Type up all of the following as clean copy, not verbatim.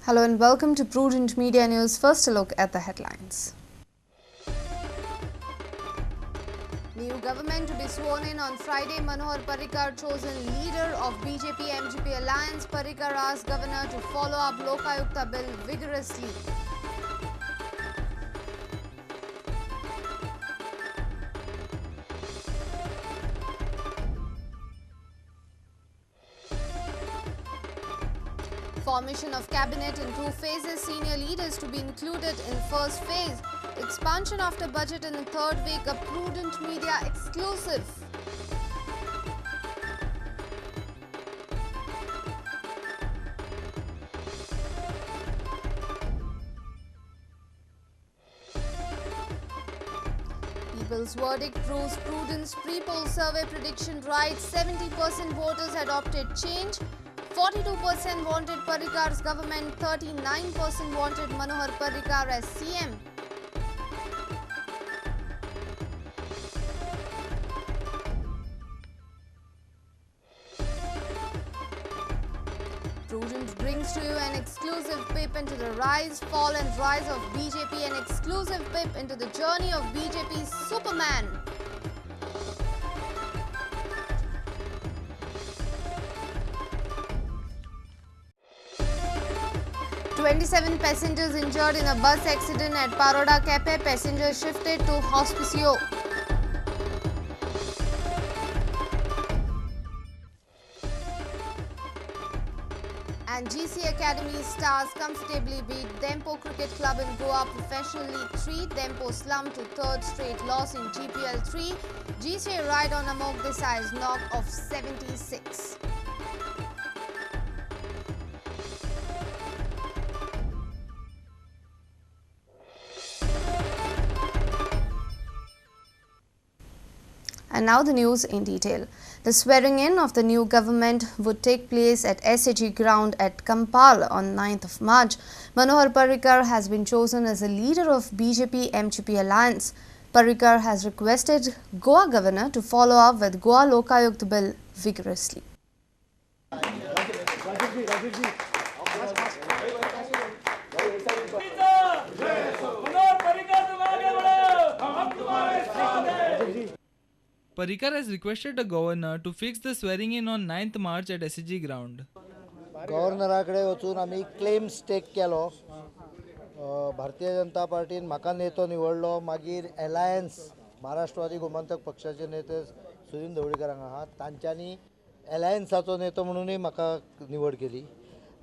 Hello and welcome to Prudent Media News. First, a look at the headlines. New government to be sworn in on Friday. Manohar Parrikar chosen leader of BJP-MGP alliance. Parrikar asked governor to follow up Lokayukta bill vigorously. Formation of cabinet in 2 phases. Senior leaders to be included in first phase. Expansion after budget in the third week. A Prudent Media exclusive. People's verdict proves prudence. Pre-poll survey prediction right. 70% voters adopted change. 42% wanted Parrikar's government, 39% wanted Manohar Parrikar as CM. Prudent brings to you an exclusive peep into the rise, fall and rise of BJP, an exclusive peep into the journey of BJP's Superman. 27 passengers injured in a bus accident at Paroda Cafe. Passengers shifted to Hospicio. And GC Academy stars comfortably beat Dempo Cricket Club in Goa Professional League 3. Dempo slumped to third straight loss in GPL 3. GC ride on Amok Desai's knock of 76. And now the news in detail. The swearing-in of the new government would take place at SAG ground at Kampal on 9th of March. Manohar Parrikar has been chosen as the leader of BJP-MGP alliance. Parrikar has requested Goa governor to follow up with Goa Lokayukta bill vigorously. Parrikar has requested the governor to fix the swearing-in on 9th March at SAG ground. गव्हर्नराकडे वचून आम्ही claim stake केलो. भारतीय जनता पार्टीन म्हाका नेतो निवडलो. मागीर alliance Maharashtrawadi Gomantak पक्षाचे नेते सुनील ढवळीकर हांगा आहात. तांच्यांनी एलायन्साचो नेतो म्हणूनय म्हाका निवड केली.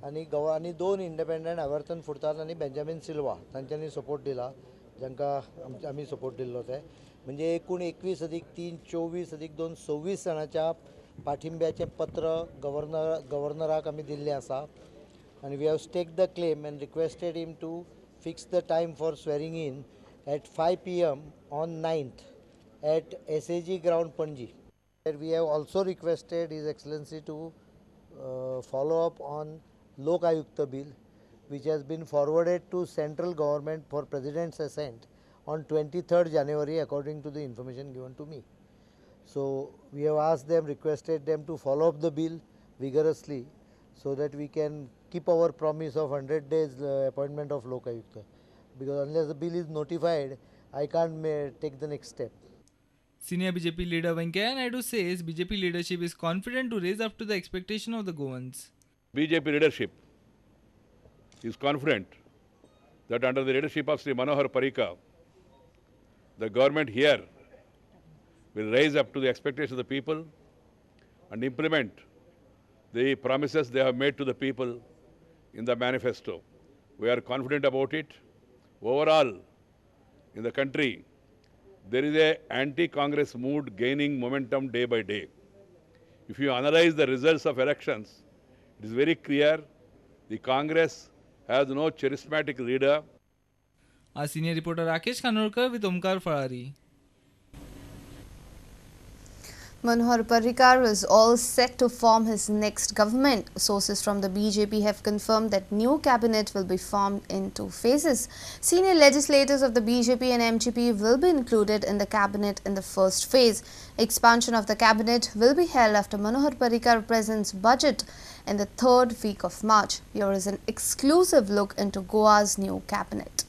आनी दोन इंडिपेंडंट एवर्टन फुर्ताद आनी बेंजामिन सिल्वा तांच्यांनी सपोर्ट दिला, जांकां आमी सपोर्ट दिल्लो ते. म्हणजे एकूण 21+3 24+2 26 जाणांच्या पाठिंब्याचें पत्र गव्हर्नराक आमी दिल्लें आसा. आनी we have stake the claim and requested him to fix the time for swearing in at 5 PM on 9th at SAG ground Panaji. We have also requested His Excellency to follow up on Lok Ayukta bill, which has been forwarded to central government for President's assent on 23rd January according to the information given to me. So we have asked them, requested them to follow up the bill vigorously so that we can keep our promise of 100 days appointment of Lok Ayukta, because unless the bill is notified, I can't take the next step. Senior BJP leader Venkaiah Naidu says BJP leadership is confident to raise up to the expectation of the Goans. BJP leadership is confident that under the leadership of Sri Manohar Parrikar, the government here will rise up to the expectations of the people and implement the promises they have made to the people in the manifesto. We are confident about it. Overall, in the country, there is an anti-Congress mood gaining momentum day by day. If you analyze the results of elections, it is very clear the Congress has no charismatic leader. Our senior reporter Rakesh Khanolkar with Omkar Farari. Manohar Parrikar is all set to form his next government. Sources from the BJP have confirmed that new cabinet will be formed in two phases. Senior legislators of the BJP and MGP will be included in the cabinet in the first phase. Expansion of the cabinet will be held after Manohar Parrikar presents budget in the third week of March. Here is an exclusive look into Goa's new cabinet.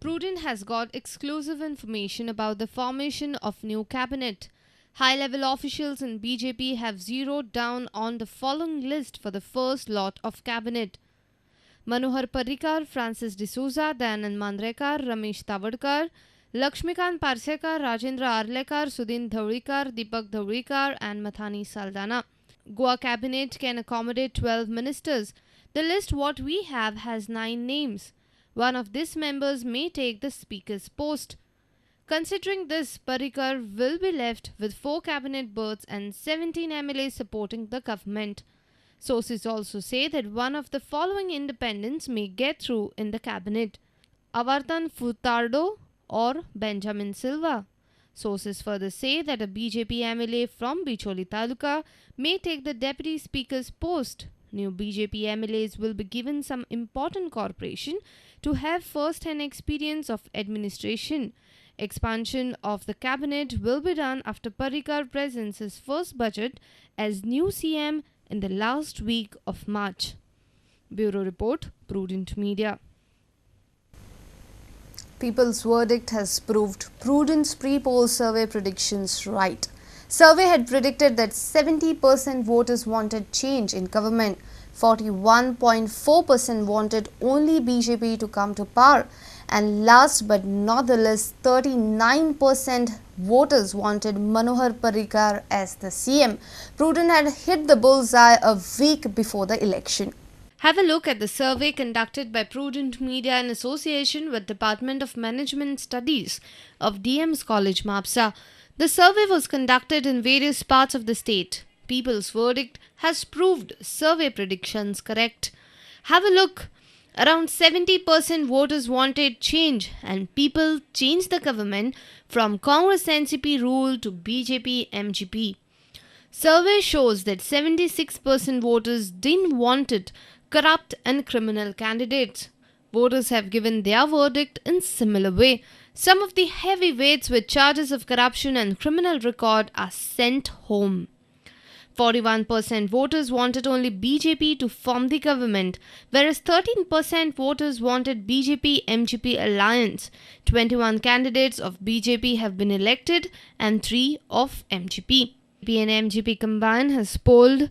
Prudent has got exclusive information about the formation of new cabinet. High-level officials in BJP have zeroed down on the following list for the first lot of cabinet. Manohar Parrikar, Francis D'Souza, Dayanand Mandrekar, Ramesh Tavadkar, Lakshmikant Parsekar, Rajendra Arlekar, Sudhin Dhawlikar, Deepak Dhawlikar and Mathani Saldana. Goa cabinet can accommodate 12 ministers. The list what we have has 9 names. One of these members may take the speaker's post. Considering this, Parrikar will be left with 4 cabinet berths and 17 MLAs supporting the government. Sources also say that one of the following independents may get through in the cabinet: Avartan Furtado or Benjamin Silva. Sources further say that a BJP MLA from Bicholi Taluka may take the deputy speaker's post. New BJP MLAs will be given some important corporation to have first-hand experience of administration. Expansion of the cabinet will be done after Parrikar presents his first budget as new CM in the last week of March. Bureau Report, Prudent Media. People's verdict has proved Prudent's pre-poll survey predictions right. Survey had predicted that 70% voters wanted change in government. 41.4% wanted only BJP to come to power. And last but not the least, 39% voters wanted Manohar Parrikar as the CM. Prudent had hit the bullseye a week before the election. Have a look at the survey conducted by Prudent Media in association with Department of Management Studies of DM's College, Mapsa. The survey was conducted in various parts of the state. People's verdict has proved survey predictions correct. Have a look. Around 70% voters wanted change and people changed the government from Congress NCP rule to BJP MGP. Survey shows that 76% voters didn't want it, corrupt and criminal candidates. Voters have given their verdict in similar way. Some of the heavyweights with charges of corruption and criminal record are sent home. 41% voters wanted only BJP to form the government, whereas 13% voters wanted BJP-MGP alliance. 21 candidates of BJP have been elected and 3 of MGP. BJP and MGP combined has polled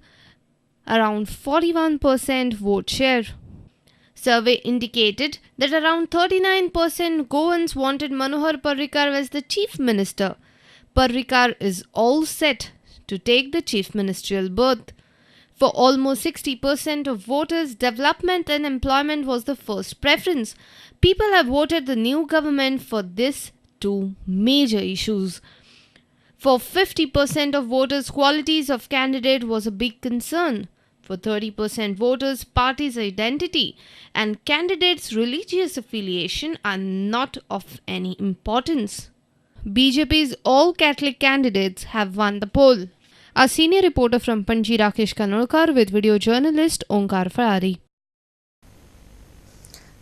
around 41% vote share. Survey indicated that around 39% Goans wanted Manohar Parrikar as the chief minister. Parrikar is all set to take the chief ministerial berth. For almost 60% of voters, development and employment was the first preference. People have voted the new government for these 2 major issues. For 50% of voters, qualities of candidate was a big concern. For 30% voters, party's identity and candidates' religious affiliation are not of any importance. BJP's all Catholic candidates have won the poll. Our senior reporter from Panji, Rakesh Kanolkar, with video journalist Onkar Farari.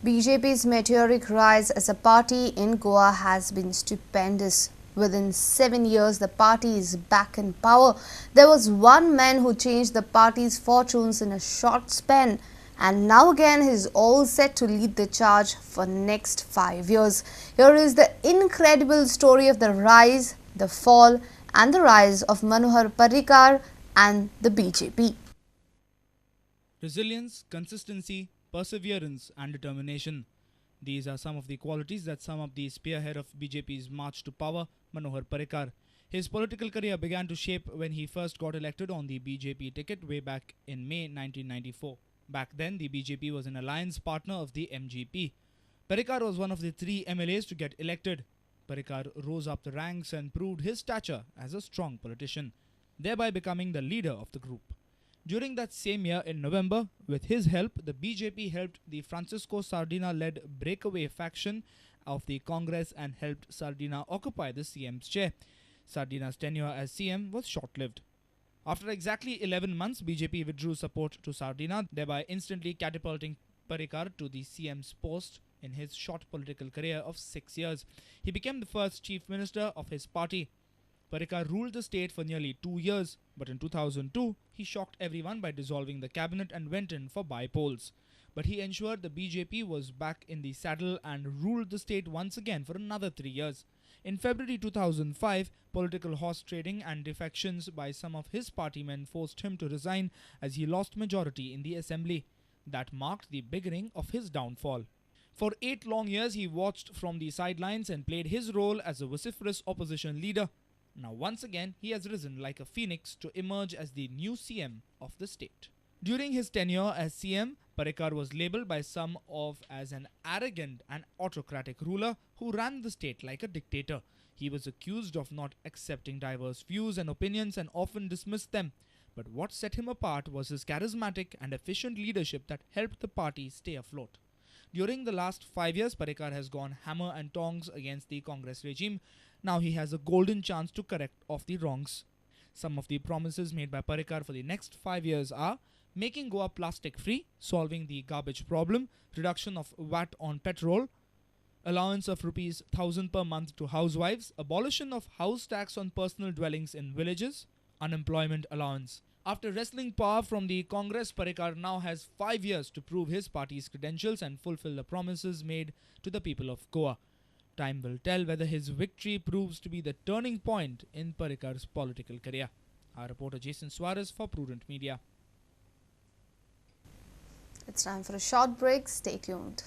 BJP's meteoric rise as a party in Goa has been stupendous. Within 7 years, the party is back in power. There was one man who changed the party's fortunes in a short span, and now again he is all set to lead the charge for next 5 years. Here is the incredible story of the rise, the fall and the rise of Manohar Parrikar and the BJP. Resilience, consistency, perseverance and determination. These are some of the qualities that sum up the spearhead of BJP's march to power, Manohar Parrikar. His political career began to shape when he first got elected on the BJP ticket way back in May 1994. Back then, the BJP was an alliance partner of the MGP. Parrikar was one of the 3 MLAs to get elected. Parrikar rose up the ranks and proved his stature as a strong politician, thereby becoming the leader of the group. During that same year in November, with his help, the BJP helped the Francisco Sardina-led breakaway faction of the Congress and helped Sardina occupy the CM's chair. Sardina's tenure as CM was short-lived. After exactly 11 months, BJP withdrew support to Sardina, thereby instantly catapulting Parrikar to the CM's post in his short political career of 6 years. He became the first chief minister of his party. Parrikar ruled the state for nearly 2 years, but in 2002, he shocked everyone by dissolving the cabinet and went in for by-polls. But he ensured the BJP was back in the saddle and ruled the state once again for another 3 years. In February 2005, political horse trading and defections by some of his party men forced him to resign as he lost majority in the assembly. That marked the beginning of his downfall. For 8 long years, he watched from the sidelines and played his role as a vociferous opposition leader. Now once again, he has risen like a phoenix to emerge as the new CM of the state. During his tenure as CM, Parrikar was labelled by some as an arrogant and autocratic ruler who ran the state like a dictator. He was accused of not accepting diverse views and opinions and often dismissed them. But what set him apart was his charismatic and efficient leadership that helped the party stay afloat. During the last 5 years, Parrikar has gone hammer and tongs against the Congress regime. Now he has a golden chance to correct off the wrongs. Some of the promises made by Parrikar for the next 5 years are making Goa plastic free, solving the garbage problem, reduction of VAT on petrol, allowance of rupees 1,000 per month to housewives, abolition of house tax on personal dwellings in villages, unemployment allowance. After wresting power from the Congress, Parrikar now has 5 years to prove his party's credentials and fulfill the promises made to the people of Goa. Time will tell whether his victory proves to be the turning point in Parrikar's political career. Our reporter Jason Suarez for Prudent Media. It's time for a short break. Stay tuned.